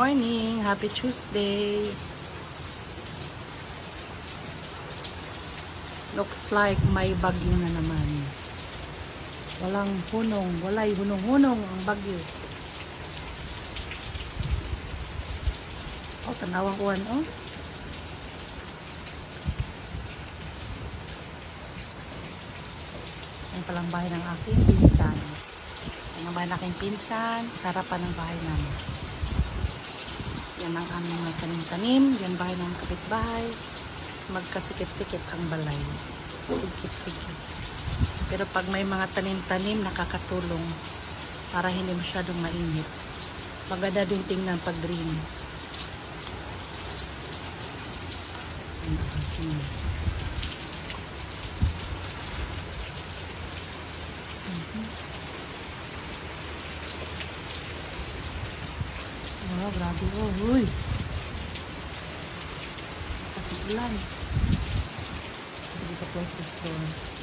morning. Happy Tuesday. Looks like may bagyo na naman. Walang hunong. Walay hunong-hunong ang bagyo. Oh, tanawang uwan, oh. Yan palang bahay ng aking pinsan. Yan ang bahay ng aking pinsan. Sarapan ng bahay namin. Yan ang aming mga tanim-tanim. Yan bahay ng kapitbahay. Magkasikit-sikit ang balay. Sikit-sikit. Pero pag may mga tanim-tanim, nakakatulong para hindi masyadong mainit. Maganda din tingnan pag green. Oh, grabe. Oh, huy. Kasi ulan. Hindi ka close to store.